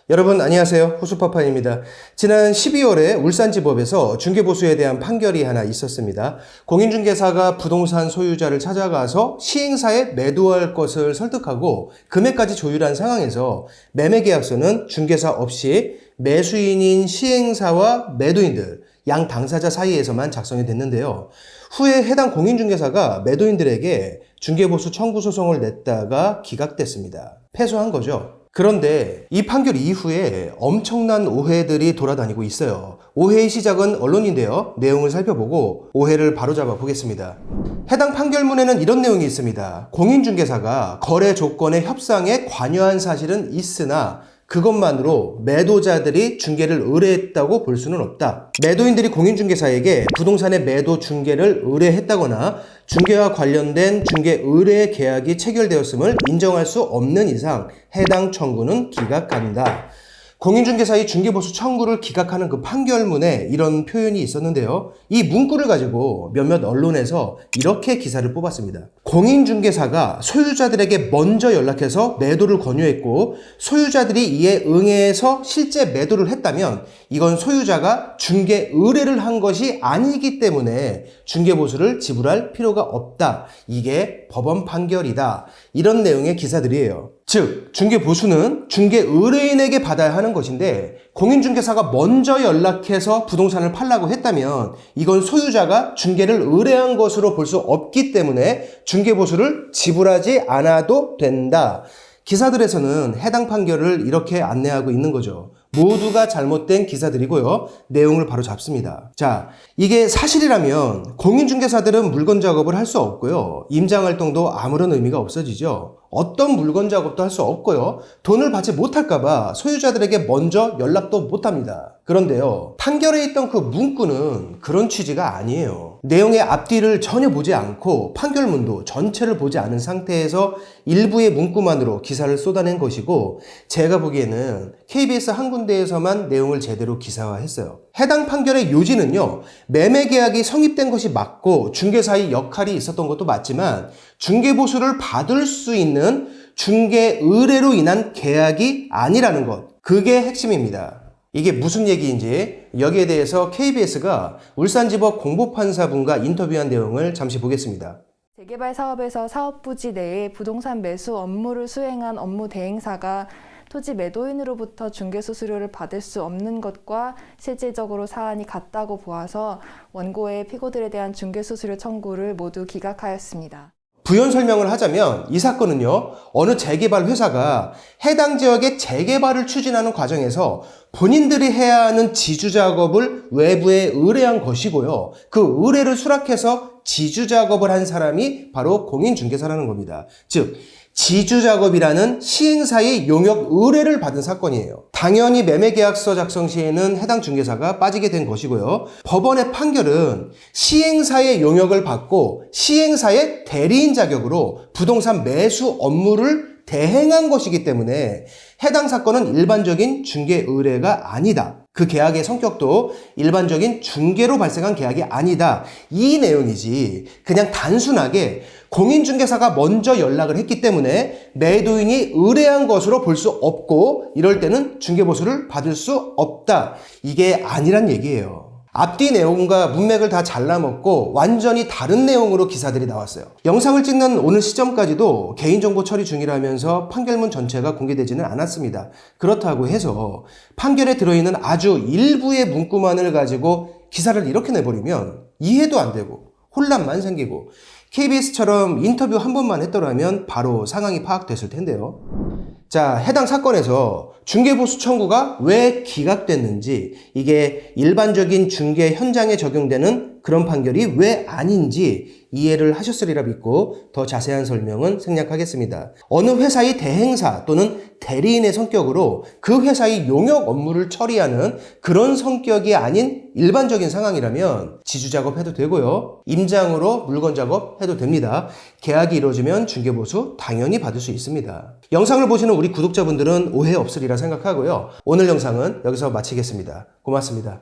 여러분 안녕하세요. 호수파파입니다. 지난 12월에 울산지법에서 중개보수에 대한 판결이 하나 있었습니다. 공인중개사가 부동산 소유자를 찾아가서 시행사에 매도할 것을 설득하고 금액까지 조율한 상황에서 매매계약서는 중개사 없이 매수인인 시행사와 매도인들, 양 당사자 사이에서만 작성이 됐는데요. 후에 해당 공인중개사가 매도인들에게 중개보수 청구 소송을 냈다가 기각됐습니다. 패소한 거죠. 그런데 이 판결 이후에 엄청난 오해들이 돌아다니고 있어요. 오해의 시작은 언론인데요. 내용을 살펴보고 오해를 바로잡아 보겠습니다. 해당 판결문에는 이런 내용이 있습니다. 공인중개사가 거래 조건의 협상에 관여한 사실은 있으나 그것만으로 매도자들이 중개를 의뢰했다고 볼 수는 없다. 매도인들이 공인중개사에게 부동산의 매도 중개를 의뢰했다거나 중개와 관련된 중개 의뢰 계약이 체결되었음을 인정할 수 없는 이상 해당 청구는 기각한다. 공인중개사의 중개보수 청구를 기각하는 그 판결문에 이런 표현이 있었는데요. 이 문구를 가지고 몇몇 언론에서 이렇게 기사를 뽑았습니다. 공인중개사가 소유자들에게 먼저 연락해서 매도를 권유했고 소유자들이 이에 응해서 실제 매도를 했다면 이건 소유자가 중개 의뢰를 한 것이 아니기 때문에 중개보수를 지불할 필요가 없다. 이게 법원 판결이다. 이런 내용의 기사들이에요. 즉, 중개보수는 중개 의뢰인에게 받아야 하는 것인데 공인중개사가 먼저 연락해서 부동산을 팔라고 했다면 이건 소유자가 중개를 의뢰한 것으로 볼 수 없기 때문에 중개보수를 지불하지 않아도 된다. 기사들에서는 해당 판결을 이렇게 안내하고 있는 거죠. 모두가 잘못된 기사들이고요. 내용을 바로 잡습니다. 자, 이게 사실이라면 공인중개사들은 물건 작업을 할 수 없고요. 임장활동도 아무런 의미가 없어지죠. 어떤 물건 작업도 할 수 없고요. 돈을 받지 못할까봐 소유자들에게 먼저 연락도 못합니다. 그런데요, 판결에 있던 그 문구는 그런 취지가 아니에요. 내용의 앞뒤를 전혀 보지 않고 판결문도 전체를 보지 않은 상태에서 일부의 문구만으로 기사를 쏟아낸 것이고 제가 보기에는 KBS 한 군데에서만 내용을 제대로 기사화했어요. 해당 판결의 요지는요, 매매계약이 성립된 것이 맞고 중개사의 역할이 있었던 것도 맞지만 중개보수를 받을 수 있는 중개 의뢰로 인한 계약이 아니라는 것, 그게 핵심입니다. 이게 무슨 얘기인지 여기에 대해서 KBS가 울산지법 공보판사분과 인터뷰한 내용을 잠시 보겠습니다. 재개발 사업에서 사업 부지 내에 부동산 매수 업무를 수행한 업무 대행사가 토지 매도인으로부터 중개수수료를 받을 수 없는 것과 실질적으로 사안이 같다고 보아서 원고의 피고들에 대한 중개수수료 청구를 모두 기각하였습니다. 부연 설명을 하자면 이 사건은요, 어느 재개발 회사가 해당 지역의 재개발을 추진하는 과정에서 본인들이 해야 하는 지주 작업을 외부에 의뢰한 것이고요. 그 의뢰를 수락해서 지주 작업을 한 사람이 바로 공인중개사라는 겁니다. 즉, 지주 작업이라는 시행사의 용역 의뢰를 받은 사건이에요. 당연히 매매계약서 작성 시에는 해당 중개사가 빠지게 된 것이고요. 법원의 판결은 시행사의 용역을 받고 시행사의 대리인 자격으로 부동산 매수 업무를 대행한 것이기 때문에 해당 사건은 일반적인 중개 의뢰가 아니다. 그 계약의 성격도 일반적인 중개로 발생한 계약이 아니다. 이 내용이지 그냥 단순하게 공인중개사가 먼저 연락을 했기 때문에 매도인이 의뢰한 것으로 볼 수 없고 이럴 때는 중개보수를 받을 수 없다. 이게 아니란 얘기예요. 앞뒤 내용과 문맥을 다 잘라먹고 완전히 다른 내용으로 기사들이 나왔어요. 영상을 찍는 오늘 시점까지도 개인정보 처리 중이라면서 판결문 전체가 공개되지는 않았습니다. 그렇다고 해서 판결에 들어있는 아주 일부의 문구만을 가지고 기사를 이렇게 내버리면 이해도 안 되고 혼란만 생기고 KBS처럼 인터뷰 한 번만 했더라면 바로 상황이 파악됐을 텐데요. 자, 해당 사건에서 중개보수 청구가 왜 기각됐는지, 이게 일반적인 중개 현장에 적용되는 그런 판결이 왜 아닌지 이해를 하셨으리라 믿고 더 자세한 설명은 생략하겠습니다. 어느 회사의 대행사 또는 대리인의 성격으로 그 회사의 용역 업무를 처리하는 그런 성격이 아닌 일반적인 상황이라면 지주 작업해도 되고요. 임장으로 물건 작업해도 됩니다. 계약이 이루어지면 중개보수 당연히 받을 수 있습니다. 영상을 보시는 우리 구독자분들은 오해 없으리라 생각하고요. 오늘 영상은 여기서 마치겠습니다. 고맙습니다.